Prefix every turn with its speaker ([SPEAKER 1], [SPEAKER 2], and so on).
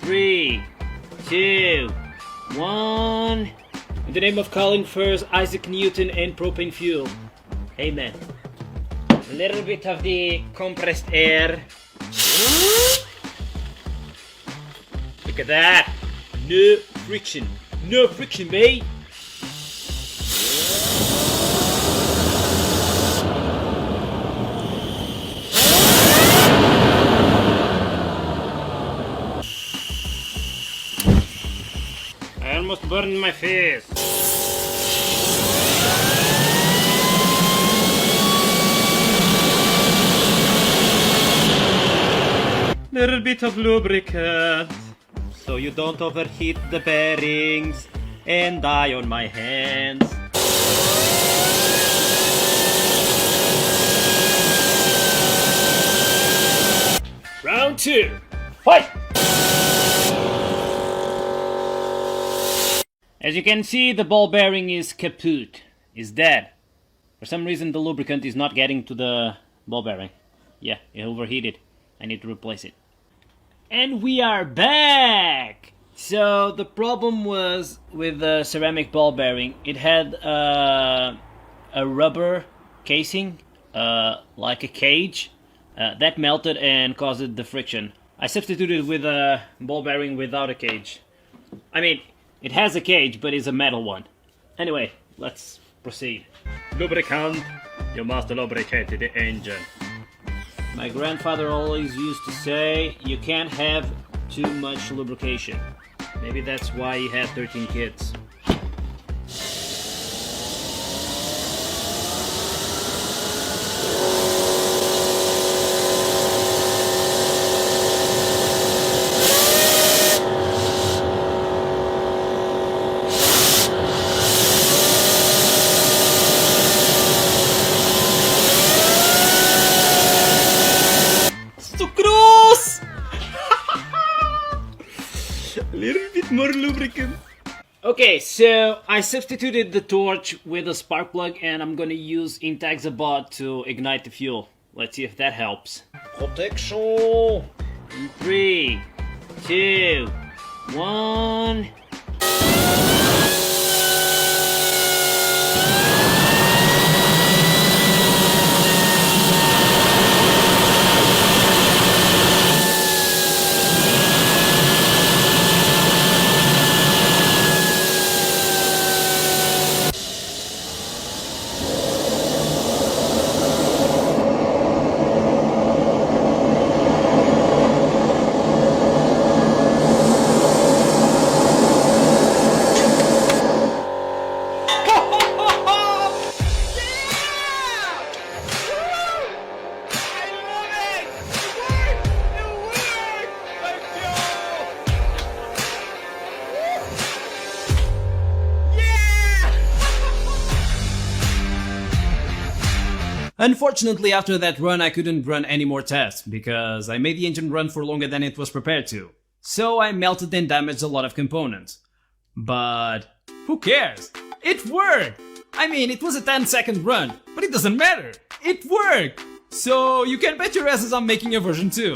[SPEAKER 1] 3, 2, 1. In the name of Colin Firth, Isaac Newton, and propane fuel. Amen. A little bit of the compressed air. Look at that. No friction. No friction, mate. I almost burned my face. Little bit of lubricant, so you don't overheat the bearings and die on my hands. Round 2, fight! As you can see, the ball bearing is kaput, is dead. For some reason the lubricant is not getting to the ball bearing. Yeah, it overheated. I need to replace it. And we are back! So the problem was with the ceramic ball bearing. It had a rubber casing, like a cage, that melted and caused the friction. I substituted with a ball bearing without a cage. I mean, it has a cage, but it's a metal one. Anyway, let's proceed. Lubricant. You must lubricate the engine. My grandfather always used to say, you can't have too much lubrication. Maybe that's why he had 13 kids. A little bit more lubricant. Okay, so I substituted the torch with a spark plug and I'm gonna use Intaxabot to ignite the fuel. Let's see if that helps. Protection! 3, 2, 1. Unfortunately, after that run, I couldn't run any more tests, because I made the engine run for longer than it was prepared to. So I melted and damaged a lot of components. But who cares? It worked! I mean, it was a 10-second run, but it doesn't matter! It worked! So you can bet your asses I'm making a version 2.